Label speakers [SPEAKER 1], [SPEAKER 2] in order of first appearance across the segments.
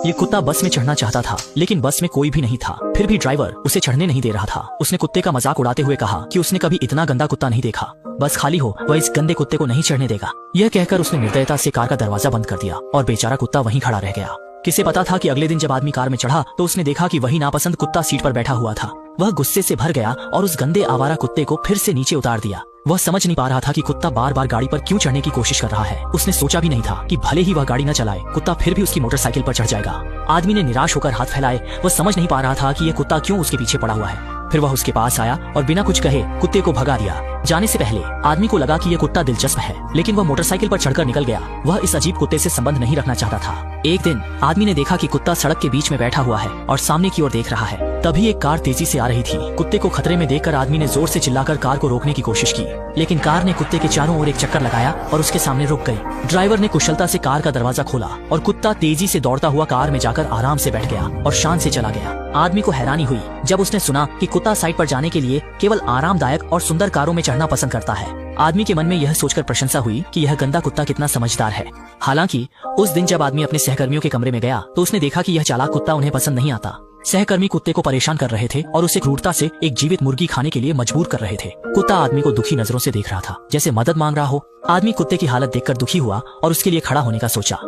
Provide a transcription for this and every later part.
[SPEAKER 1] ये कुत्ता बस में चढ़ना चाहता था, लेकिन बस में कोई भी नहीं था। फिर भी ड्राइवर उसे चढ़ने नहीं दे रहा था। उसने कुत्ते का मजाक उड़ाते हुए कहा कि उसने कभी इतना गंदा कुत्ता नहीं देखा, बस खाली हो वह इस गंदे कुत्ते को नहीं चढ़ने देगा। यह कहकर उसने निर्दयता से कार का दरवाजा बंद कर दिया और बेचारा कुत्ता वहीं खड़ा रह गया। किसे पता था कि अगले दिन जब आदमी कार में चढ़ा तो उसने देखा कि वही नापसंद कुत्ता सीट पर बैठा हुआ था। वह गुस्से से भर गया और उस गंदे आवारा कुत्ते को फिर से नीचे उतार दिया। वह समझ नहीं पा रहा था कि कुत्ता बार बार गाड़ी पर क्यों चढ़ने की कोशिश कर रहा है। उसने सोचा भी नहीं था कि भले ही वह गाड़ी न चलाए, कुत्ता फिर भी उसकी मोटरसाइकिल पर चढ़ जाएगा। आदमी ने निराश होकर हाथ फैलाए। वह समझ नहीं पा रहा था कि यह कुत्ता क्यों उसके पीछे पड़ा हुआ है। फिर वह उसके पास आया और बिना कुछ कहे कुत्ते को भगा दिया। जाने से पहले आदमी को लगा कि यह कुत्ता दिलचस्प है, लेकिन वह मोटरसाइकिल पर चढ़कर निकल गया। वह इस अजीब कुत्ते से संबंध नहीं रखना चाहता था। एक दिन आदमी ने देखा कि कुत्ता सड़क के बीच में बैठा हुआ है और सामने की ओर देख रहा है। तभी एक कार तेजी से आ रही थी। कुत्ते को खतरे में देखकर आदमी ने जोर से चिल्लाकर कार को रोकने की कोशिश की, लेकिन कार ने कुत्ते के चारों ओर एक चक्कर लगाया और उसके सामने रुक गई। ड्राइवर ने कुशलता से कार का दरवाजा खोला और कुत्ता तेजी से दौड़ता हुआ कार में जाकर आराम से बैठ गया और शान से चला गया। आदमी को हैरानी हुई जब उसने सुना कि कुत्ता साइड पर जाने के लिए केवल आरामदायक और सुंदर कारों में चढ़ना पसंद करता है। आदमी के मन में यह सोचकर प्रशंसा हुई कि यह गंदा कुत्ता कितना समझदार है। हालांकि उस दिन जब आदमी अपने सहकर्मियों के कमरे में गया तो उसने देखा कि यह चालाक कुत्ता उन्हें पसंद नहीं आता। सहकर्मी कुत्ते को परेशान कर रहे थे और उसे क्रूरता से एक जीवित मुर्गी खाने के लिए मजबूर कर रहे थे। कुत्ता आदमी को दुखी नजरों से देख रहा था, जैसे मदद मांग रहा हो। आदमी कुत्ते की हालत देखकर दुखी हुआ और उसके लिए खड़ा होने का सोचा।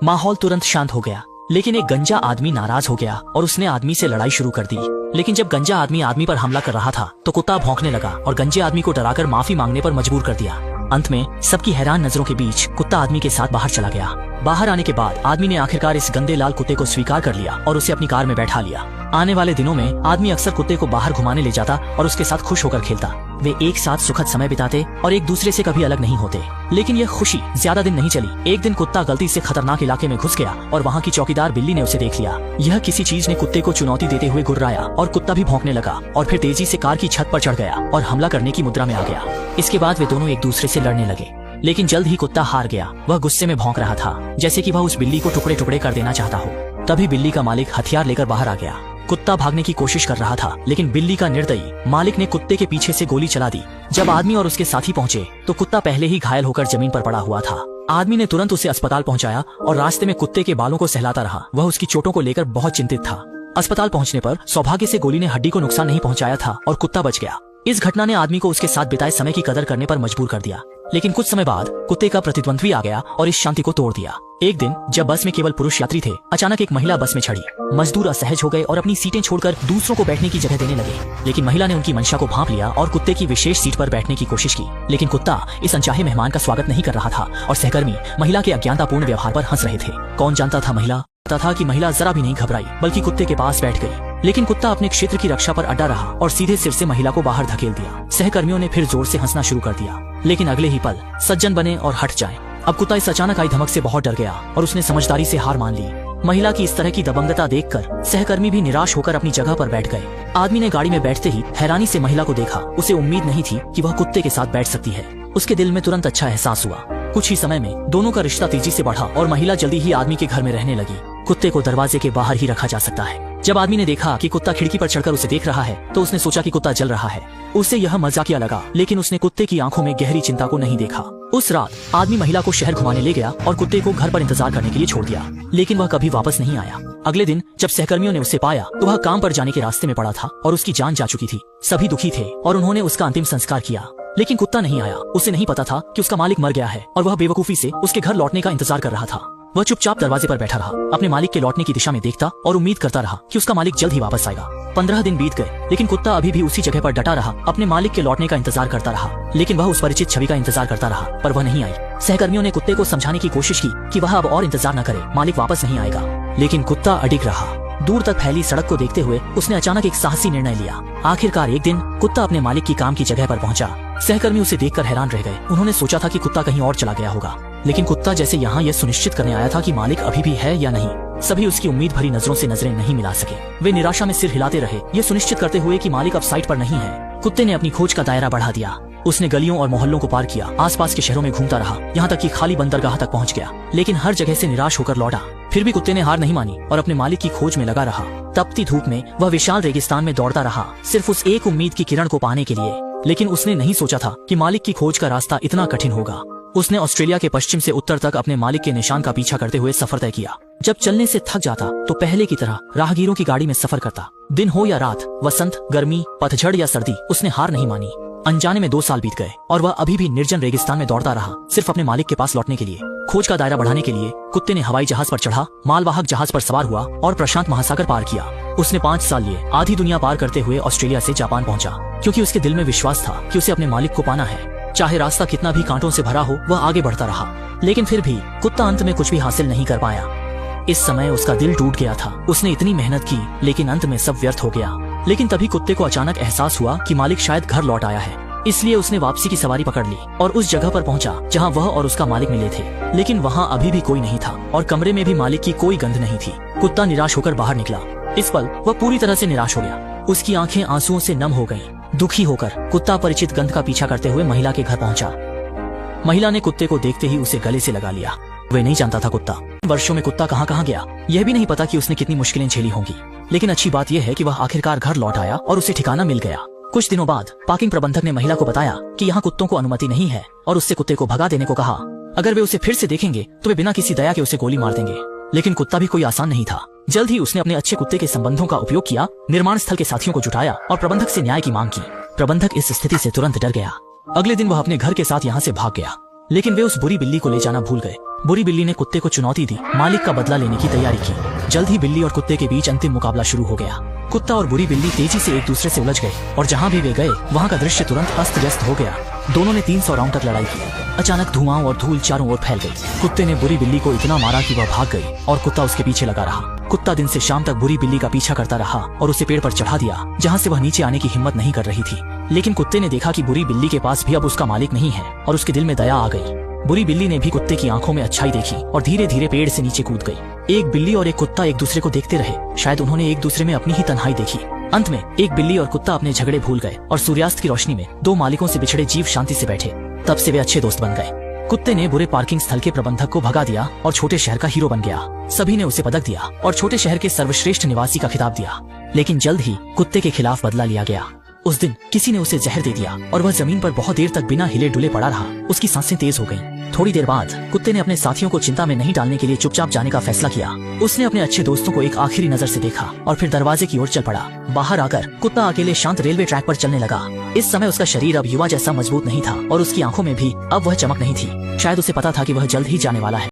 [SPEAKER 1] माहौल तुरंत शांत हो गया, लेकिन एक गंजा आदमी नाराज हो गया और उसने आदमी से लड़ाई शुरू कर दी। लेकिन जब गंजा आदमी पर हमला कर रहा था तो कुत्ता भौंकने लगा और गंजे आदमी को डराकर माफी मांगने पर मजबूर कर दिया। अंत में सबकी हैरान नजरों के बीच कुत्ता आदमी के साथ बाहर चला गया। बाहर आने के बाद आदमी ने आखिरकार इस गंदे लाल कुत्ते को स्वीकार कर लिया और उसे अपनी कार में बैठा लिया। आने वाले दिनों में आदमी अक्सर कुत्ते को बाहर घुमाने ले जाता और उसके साथ खुश होकर खेलता। वे एक साथ सुखद समय बिताते और एक दूसरे से कभी अलग नहीं होते। लेकिन यह खुशी ज्यादा दिन नहीं चली। एक दिन कुत्ता गलती से खतरनाक इलाके में घुस गया और वहाँ की चौकीदार बिल्ली ने उसे देख लिया। यह किसी चीज ने कुत्ते को चुनौती देते हुए गुर्राया और कुत्ता भी भौंकने लगा और फिर तेजी से कार की छत पर चढ़ गया और हमला करने की मुद्रा में आ गया। इसके बाद वे दोनों एक दूसरे से लड़ने लगे, लेकिन जल्द ही कुत्ता हार गया। वह गुस्से में भौंक रहा था, जैसे कि वह उस बिल्ली को टुकड़े टुकड़े कर देना चाहता हो। तभी बिल्ली का मालिक हथियार लेकर बाहर आ गया। कुत्ता भागने की कोशिश कर रहा था, लेकिन बिल्ली का निर्दयी मालिक ने कुत्ते के पीछे से गोली चला दी। जब आदमी और उसके साथी पहुंचे तो कुत्ता पहले ही घायल होकर जमीन पर पड़ा हुआ था। आदमी ने तुरंत उसे अस्पताल पहुंचाया और रास्ते में कुत्ते के बालों को सहलाता रहा। वह उसकी चोटों को लेकर बहुत चिंतित था। अस्पताल पहुंचने पर सौभाग्य से गोली ने हड्डी को नुकसान नहीं पहुंचाया था और कुत्ता बच गया। इस घटना ने आदमी को उसके साथ बिताए समय की कदर करने पर मजबूर कर दिया। लेकिन कुछ समय बाद कुत्ते का प्रतिद्वंद्वी आ गया और इस शांति को तोड़ दिया। एक दिन जब बस में केवल पुरुष यात्री थे, अचानक एक महिला बस में चढ़ी। मजदूर असहज हो गए और अपनी सीटें छोड़कर दूसरों को बैठने की जगह देने लगे। लेकिन महिला ने उनकी मंशा को भांप लिया और कुत्ते की विशेष सीट पर बैठने की कोशिश की। लेकिन कुत्ता इस अनचाहे मेहमान का स्वागत नहीं कर रहा था और सहकर्मी महिला के अज्ञानतापूर्ण व्यवहार पर हंस रहे थे। कौन जानता था महिला पता था कि महिला जरा भी नहीं घबराई, बल्कि कुत्ते के पास बैठ गई। लेकिन कुत्ता अपने क्षेत्र की रक्षा पर अड्डा रहा और सीधे सिर से महिला को बाहर धकेल दिया। सहकर्मियों ने फिर जोर से हंसना शुरू कर दिया, लेकिन अगले ही पल सज्जन बने और हट जाएं। अब कुत्ता इस अचानक आई धमक से बहुत डर गया और उसने समझदारी से हार मान ली। महिला की इस तरह की दबंगता देखकर सहकर्मी भी निराश होकर अपनी जगह पर बैठ गए। आदमी ने गाड़ी में बैठते ही हैरानी से महिला को देखा। उसे उम्मीद नहीं थी कि वह कुत्ते के साथ बैठ सकती है। उसके दिल में तुरंत अच्छा एहसास हुआ। कुछ ही समय में दोनों का रिश्ता तेजी से बढ़ा और महिला जल्दी ही आदमी के घर में रहने लगी। कुत्ते को दरवाजे के बाहर ही रखा जा सकता है। जब आदमी ने देखा कि कुत्ता खिड़की पर चढ़कर उसे देख रहा है तो उसने सोचा कि कुत्ता जल रहा है। उसे यह मजाकिया लगा, लेकिन उसने कुत्ते की आंखों में गहरी चिंता को नहीं देखा। उस रात आदमी महिला को शहर घुमाने ले गया और कुत्ते को घर पर इंतजार करने के लिए छोड़ दिया, लेकिन वह कभी वापस नहीं आया। अगले दिन जब सहकर्मियों ने उसे पाया तो वह काम पर जाने के रास्ते में पड़ा था और उसकी जान जा चुकी थी। सभी दुखी थे और उन्होंने उसका अंतिम संस्कार किया, लेकिन कुत्ता नहीं आया। उसे नहीं पता था कि उसका मालिक मर गया है और वह बेवकूफी से उसके घर लौटने का इंतजार कर रहा था। वह चुपचाप दरवाजे पर बैठा रहा, अपने मालिक के लौटने की दिशा में देखता और उम्मीद करता रहा कि उसका मालिक जल्द ही वापस आएगा। 15 दिन बीत गए, लेकिन कुत्ता अभी भी उसी जगह पर डटा रहा, अपने मालिक के लौटने का इंतजार करता रहा। लेकिन वह उस परिचित छवि का इंतजार करता रहा, पर वह नहीं आई। सहकर्मियों ने कुत्ते को समझाने की कोशिश की कि वह अब और इंतजार न करे, मालिक वापस नहीं आएगा, लेकिन कुत्ता अडिग रहा। दूर तक फैली सड़क को देखते हुए उसने अचानक एक साहसी निर्णय लिया। आखिरकार एक दिन कुत्ता अपने मालिक की काम की जगह पर पहुंचा। सहकर्मी उसे देखकर हैरान रह गए। उन्होंने सोचा था कि कुत्ता कहीं और चला गया होगा, लेकिन कुत्ता जैसे यहाँ यह सुनिश्चित करने आया था कि मालिक अभी भी है या नहीं। सभी उसकी उम्मीद भरी नजरों से नजरें नहीं मिला सके। वे निराशा में सिर हिलाते रहे, ये सुनिश्चित करते हुए कि मालिक अब साइट पर नहीं है। कुत्ते ने अपनी खोज का दायरा बढ़ा दिया। उसने गलियों और मोहल्लों को पार किया, आसपास के शहरों में घूमता रहा, यहाँ तक कि खाली बंदरगाह तक पहुँच गया, लेकिन हर जगह से निराश होकर लौटा। फिर भी कुत्ते ने हार नहीं मानी और अपने मालिक की खोज में लगा रहा। तपती धूप में वह विशाल रेगिस्तान में दौड़ता रहा, सिर्फ उस एक उम्मीद की किरण को पाने के लिए। लेकिन उसने नहीं सोचा था कि मालिक की खोज का रास्ता इतना कठिन होगा। उसने ऑस्ट्रेलिया के पश्चिम से उत्तर तक अपने मालिक के निशान का पीछा करते हुए सफर तय किया। जब चलने से थक जाता तो पहले की तरह राहगीरों की गाड़ी में सफर करता। दिन हो या रात, वसंत, गर्मी, पतझड़ या सर्दी, उसने हार नहीं मानी। अनजाने में 2 साल बीत गए और वह अभी भी निर्जन रेगिस्तान में दौड़ता रहा, सिर्फ अपने मालिक के पास लौटने के लिए। खोज का दायरा बढ़ाने के लिए कुत्ते ने हवाई जहाज पर चढ़ा, मालवाहक जहाज पर सवार हुआ और प्रशांत महासागर पार किया। उसने 5 साल लिए आधी दुनिया पार करते हुए ऑस्ट्रेलिया से जापान पहुंचा, क्योंकि उसके दिल में विश्वास था कि उसे अपने मालिक को पाना है। चाहे रास्ता कितना भी कांटों से भरा हो, वह आगे बढ़ता रहा। लेकिन फिर भी कुत्ता अंत में कुछ भी हासिल नहीं कर पाया। इस समय उसका दिल टूट गया था। उसने इतनी मेहनत की, लेकिन अंत में सब व्यर्थ हो गया। लेकिन तभी कुत्ते को अचानक एहसास हुआ कि मालिक शायद घर लौट आया है। इसलिए उसने वापसी की सवारी पकड़ ली और उस जगह पर पहुंचा जहां वह और उसका मालिक मिले थे। लेकिन वहां अभी भी कोई नहीं था और कमरे में भी मालिक की कोई गंध नहीं थी। कुत्ता निराश होकर बाहर निकला। इस पल वह पूरी तरह से निराश हो गया। उसकी आंखें आंसुओं से नम हो गईं। दुखी होकर कुत्ता परिचित गंध का पीछा करते हुए महिला के घर पहुंचा। महिला ने कुत्ते को देखते ही उसे गले से लगा लिया। वह नहीं जानता था कुत्ता वर्षों में कुत्ता कहां गया। यह भी नहीं पता कि उसने कितनी मुश्किलें झेली होंगी। लेकिन अच्छी बात यह है कि वह आखिरकार घर लौट आया और उसे ठिकाना मिल गया। कुछ दिनों बाद पार्किंग प्रबंधक ने महिला को बताया कि यहाँ कुत्तों को अनुमति नहीं है और उससे कुत्ते को भगा देने को कहा। अगर वे उसे फिर से देखेंगे तो वे बिना किसी दया के उसे गोली मार देंगे। लेकिन कुत्ता भी कोई आसान नहीं था। जल्द ही उसने अपने अच्छे कुत्ते के संबंधों का उपयोग किया, निर्माण स्थल के साथियों को जुटाया और प्रबंधक से न्याय की मांग की। प्रबंधक इस स्थिति से तुरंत डर गया। अगले दिन वह अपने घर के साथ यहाँ से भाग गया। लेकिन वे उस बुरी बिल्ली को ले जाना भूल गए। बुरी बिल्ली ने कुत्ते को चुनौती दी, मालिक का बदला लेने की तैयारी की। जल्द ही बिल्ली और कुत्ते के बीच अंतिम मुकाबला शुरू हो गया। कुत्ता और बुरी बिल्ली तेजी से एक दूसरे से उलझ गए और जहाँ भी वे गए वहाँ का दृश्य तुरंत अस्त व्यस्त हो गया। दोनों ने 300 राउंड तक लड़ाई की। अचानक धुआं और धूल चारों ओर फैल गई। कुत्ते ने बुरी बिल्ली को इतना मारा कि वह भाग गई और कुत्ता उसके पीछे लगा रहा। कुत्ता दिन से शाम तक बुरी बिल्ली का पीछा करता रहा और उसे पेड़ पर चढ़ा दिया, जहाँ से वह नीचे आने की हिम्मत नहीं कर रही थी। लेकिन कुत्ते ने देखा कि बुरी बिल्ली के पास भी अब उसका मालिक नहीं है और उसके दिल में दया आ गई। बुरी बिल्ली ने भी कुत्ते की आंखों में अच्छाई देखी और धीरे धीरे पेड़ से नीचे कूद गई। एक बिल्ली और एक कुत्ता एक दूसरे को देखते रहे। शायद उन्होंने एक दूसरे में अपनी ही तन्हाई देखी। अंत में एक बिल्ली और कुत्ता अपने झगड़े भूल गए और सूर्यास्त की रोशनी में 2 मालिकों से बिछड़े जीव शांति से बैठे। तब से वे अच्छे दोस्त बन गए। कुत्ते ने बुरे पार्किंग स्थल के प्रबंधक को भगा दिया और छोटे शहर का हीरो बन गया। सभी ने उसे पदक दिया और छोटे शहर के सर्वश्रेष्ठ निवासी का खिताब दिया। लेकिन जल्द ही कुत्ते के खिलाफ बदला लिया गया। उस दिन किसी ने उसे जहर दे दिया और वह जमीन पर बहुत देर तक बिना हिले डुले पड़ा रहा। उसकी सांसें तेज हो गईं। थोड़ी देर बाद कुत्ते ने अपने साथियों को चिंता में नहीं डालने के लिए चुपचाप जाने का फैसला किया। उसने अपने अच्छे दोस्तों को एक आखिरी नजर से देखा और फिर दरवाजे की ओर चल पड़ा। बाहर आकर कुत्ता अकेले शांत रेलवे ट्रैक पर चलने लगा। इस समय उसका शरीर अब युवा जैसा मजबूत नहीं था और उसकी आंखों में भी अब वह चमक नहीं थी। शायद उसे पता था कि वह जल्द ही जाने वाला है।